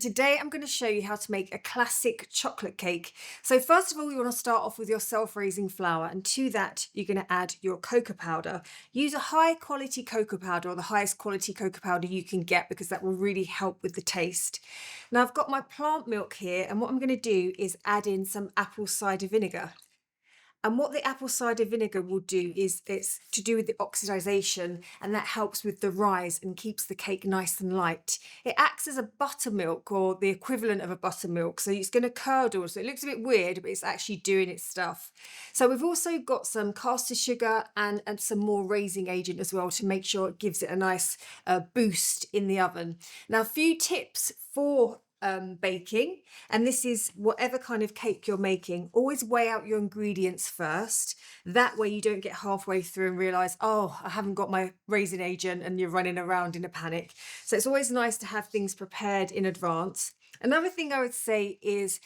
Today I'm going to show you how to make a classic chocolate cake. So first of all, you want to start off with your self-raising flour, and to that you're going to add your cocoa powder. Use a high quality cocoa powder, or the highest quality cocoa powder you can get, because that will really help with the taste. Now I've got my plant milk here, and what I'm going to do is add in some apple cider vinegar. And what the apple cider vinegar will do is it's to do with the oxidization, and that helps with the rise and keeps the cake nice and light. It acts as a buttermilk, or the equivalent of a buttermilk. So it's going to curdle. So it looks a bit weird, but it's actually doing its stuff. So we've also got some caster sugar and some more raising agent as well, to make sure it gives it a nice boost in the oven. Now, a few tips for baking, and this is whatever kind of cake you're making. Always weigh out your ingredients first. That way you don't get halfway through and realize, oh, I haven't got my raising agent, and you're running around in a panic. So it's always nice to have things prepared in advance. Another thing I would say is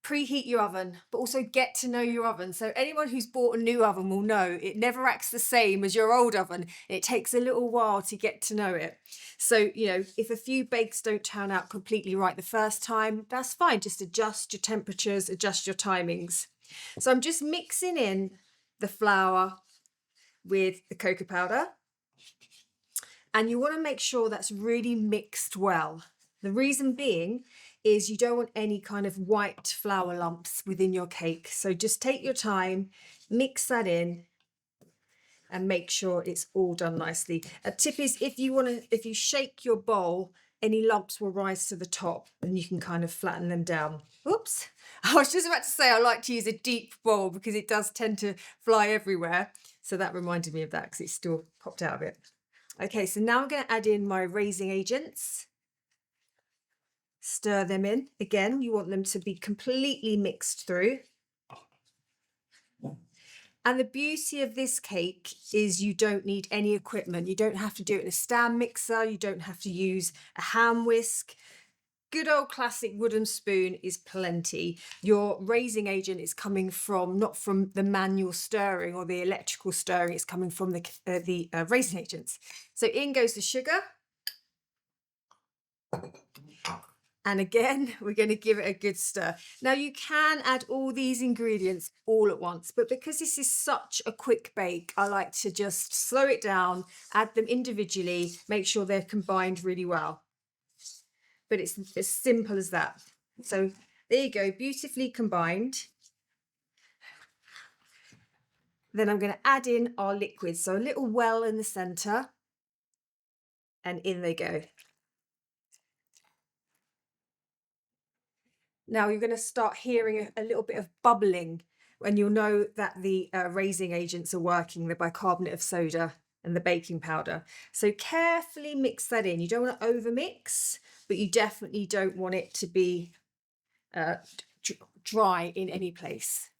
preheat your oven, but also get to know your oven. So anyone who's bought a new oven will know it never acts the same as your old oven. It takes a little while to get to know it. So, if a few bakes don't turn out completely right the first time, that's fine. Just adjust your temperatures, adjust your timings. So I'm just mixing in the flour with the cocoa powder. And you want to make sure that's really mixed well. The reason being is you don't want any kind of white flour lumps within your cake. So just take your time, mix that in, and make sure it's all done nicely. A tip is, if you shake your bowl, any lumps will rise to the top, and you can kind of flatten them down. Oops. I was just about to say I like to use a deep bowl, because it does tend to fly everywhere. So that reminded me of that, because it still popped out of it. Okay, so now I'm going to add in my raising agents. Stir them in. Again, you want them to be completely mixed through. And the beauty of this cake is you don't need any equipment. You don't have to do it in a stand mixer. You don't have to use a hand whisk. Good old classic wooden spoon is plenty. Your raising agent is coming from, not from the manual stirring or the electrical stirring, it's coming from the raising agents. So in goes the sugar. And again, we're going to give it a good stir. Now, you can add all these ingredients all at once, but because this is such a quick bake, I like to just slow it down, add them individually, make sure they're combined really well. But it's as simple as that. So there you go, beautifully combined. Then I'm going to add in our liquids. So a little well in the center, and in they go. Now you're going to start hearing a little bit of bubbling, and you'll know that the raising agents are working, the bicarbonate of soda and the baking powder. So carefully mix that in. You don't want to overmix, but you definitely don't want it to be dry in any place.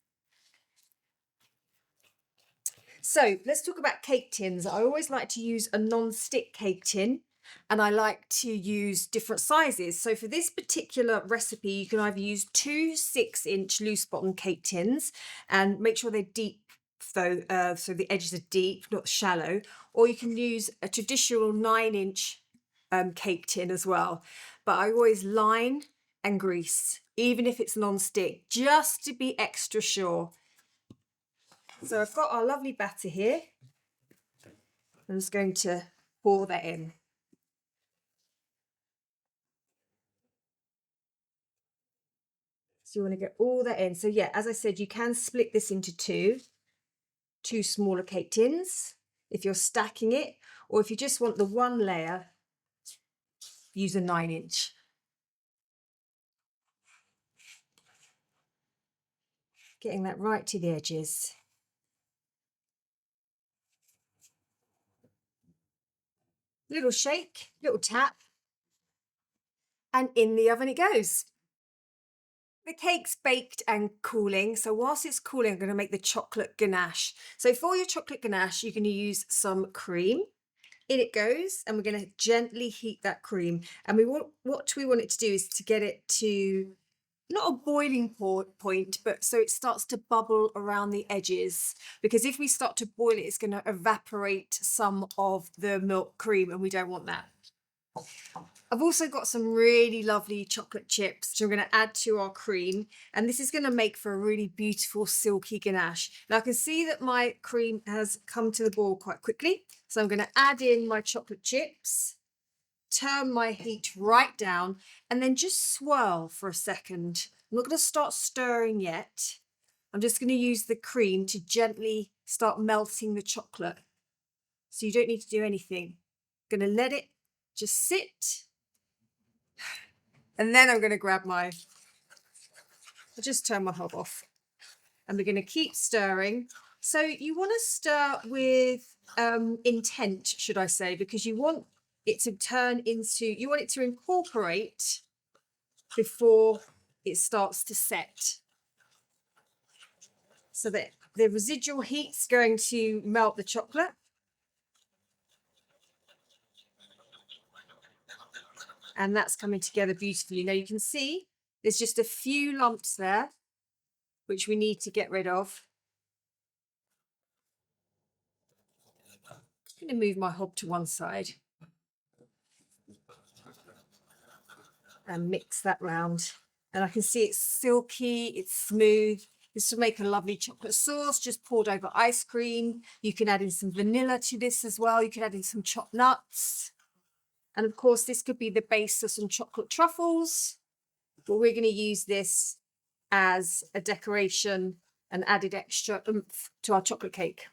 So let's talk about cake tins. I always like to use a non-stick cake tin, and I like to use different sizes. So for this particular recipe, you can either use two 6-inch loose bottom cake tins, and make sure they're deep, though, so the edges are deep, not shallow, or you can use a traditional 9-inch cake tin as well. But I always line and grease, even if it's non-stick, just to be extra sure. So I've got our lovely batter here. I'm just going to pour that in. So you want to get all that in. So yeah, as I said, you can split this into two smaller cake tins if you're stacking it, or if you just want the one layer, use a 9-inch. Getting that right to the edges. Little shake, little tap, and in the oven it goes. The cake's baked and cooling, so whilst it's cooling, I'm going to make the chocolate ganache. So for your chocolate ganache, you're going to use some cream. In it goes, and we're going to gently heat that cream. And what we want it to do is to get it to not a boiling point, but so it starts to bubble around the edges. Because if we start to boil it, it's going to evaporate some of the milk cream, and we don't want that. I've also got some really lovely chocolate chips, which I'm going to add to our cream. And this is going to make for a really beautiful silky ganache. Now I can see that my cream has come to the boil quite quickly. So I'm going to add in my chocolate chips, turn my heat right down, and then just swirl for a second. I'm not going to start stirring yet. I'm just going to use the cream to gently start melting the chocolate. So you don't need to do anything. I'm going to let it just sit. And then I'm going to I'll just turn my hob off. And we're going to keep stirring. So you want to stir with intent, should I say, because you want it to you want it to incorporate before it starts to set. So that the residual heat's going to melt the chocolate. And that's coming together beautifully. Now you can see there's just a few lumps there, which we need to get rid of. I'm going to move my hob to one side and mix that round. And I can see it's silky, it's smooth. This will make a lovely chocolate sauce just poured over ice cream. You can add in some vanilla to this as well. You can add in some chopped nuts. And of course, this could be the base of some chocolate truffles, but we're going to use this as a decoration and added extra oomph to our chocolate cake.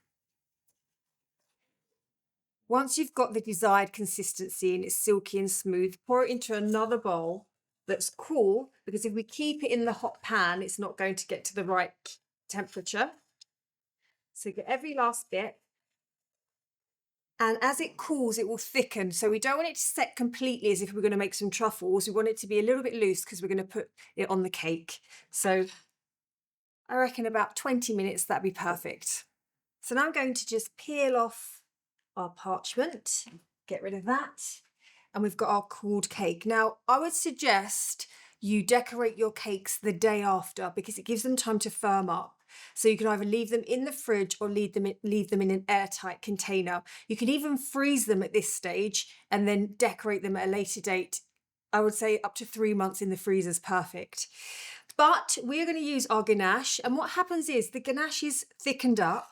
Once you've got the desired consistency and it's silky and smooth, pour it into another bowl that's cool, because if we keep it in the hot pan, it's not going to get to the right temperature. So get every last bit. And as it cools, it will thicken. So we don't want it to set completely as if we're going to make some truffles. We want it to be a little bit loose because we're going to put it on the cake. So I reckon about 20 minutes, that'd be perfect. So now I'm going to just peel off our parchment, get rid of that. And we've got our cooled cake. Now, I would suggest you decorate your cakes the day after because it gives them time to firm up. So you can either leave them in the fridge or leave them in an airtight container. You can even freeze them at this stage and then decorate them at a later date. I would say up to 3 months in the freezer is perfect. But we're going to use our ganache. And what happens is the ganache is thickened up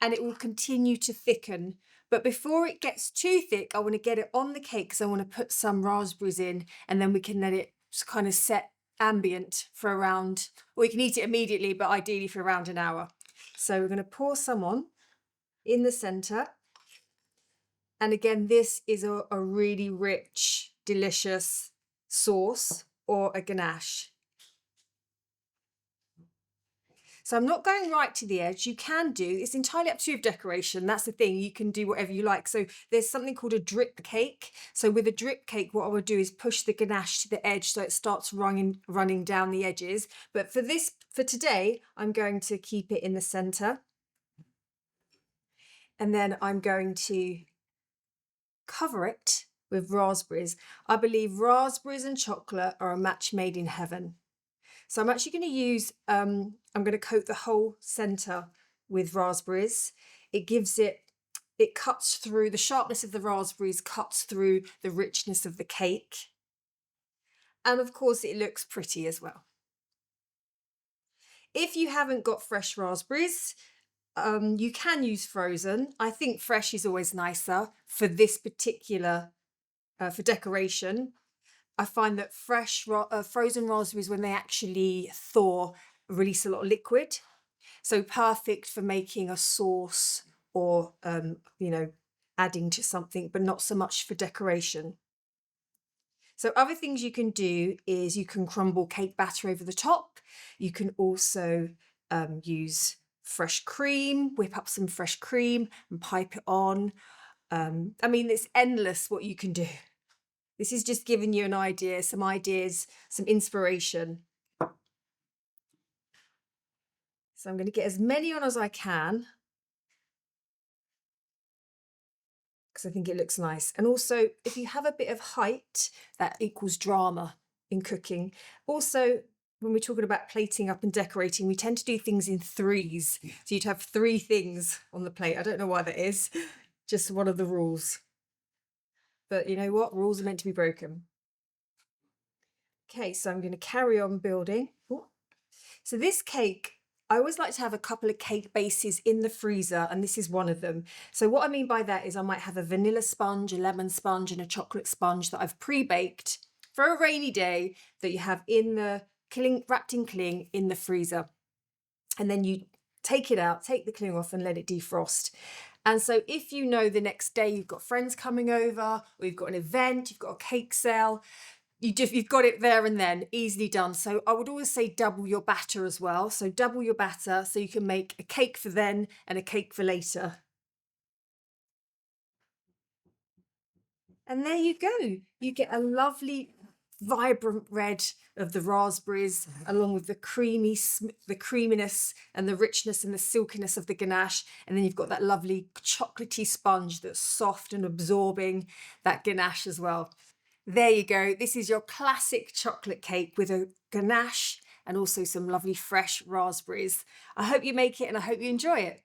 and it will continue to thicken. But before it gets too thick, I want to get it on the cake because I want to put some raspberries in, and then we can let it kind of set ambient for around, or you can eat it immediately, but ideally for around an hour. So we're going to pour some on in the center. And again, this is a really rich, delicious sauce or a ganache. So I'm not going right to the edge. You can do, it's entirely up to your decoration. That's the thing, you can do whatever you like. So there's something called a drip cake. So with a drip cake, what I would do is push the ganache to the edge so it starts running down the edges. But for today, I'm going to keep it in the center. And then I'm going to cover it with raspberries. I believe raspberries and chocolate are a match made in heaven. So I'm actually going to use, I'm going to coat the whole center with raspberries. It cuts through, the sharpness of the raspberries cuts through the richness of the cake. And of course it looks pretty as well. If you haven't got fresh raspberries, you can use frozen. I think fresh is always nicer for this particular, for decoration. I find that frozen raspberries, when they actually thaw, release a lot of liquid. So perfect for making a sauce or, adding to something, but not so much for decoration. So other things you can do is you can crumble cake batter over the top. You can also use fresh cream, whip up some fresh cream and pipe it on. It's endless what you can do. This is just giving you an idea, some ideas, some inspiration. So I'm going to get as many on as I can because I think it looks nice. And also, if you have a bit of height, that equals drama in cooking. Also, when we're talking about plating up and decorating, we tend to do things in threes. So you'd have 3 things on the plate. I don't know why that is, just one of the rules. but you know what? Rules are meant to be broken. Okay, so I'm going to carry on building. Ooh. So this cake, I always like to have a couple of cake bases in the freezer, and this is one of them. So what I mean by that is I might have a vanilla sponge, a lemon sponge, and a chocolate sponge that I've pre-baked for a rainy day that you have in the cling, wrapped in cling in the freezer. And then you take it out, take the cling off and let it defrost. And so if you know the next day you've got friends coming over, or you've got an event, you've got a cake sale, you've got it there and then, easily done. So I would always say double your batter as well. So double your batter so you can make a cake for then and a cake for later. And there you go. You get a lovely vibrant red of the raspberries along with the creaminess and the richness and the silkiness of the ganache. And then you've got that lovely chocolatey sponge that's soft and absorbing that ganache as well. There you go. This is your classic chocolate cake with a ganache and also some lovely fresh raspberries. I hope you make it and I hope you enjoy it.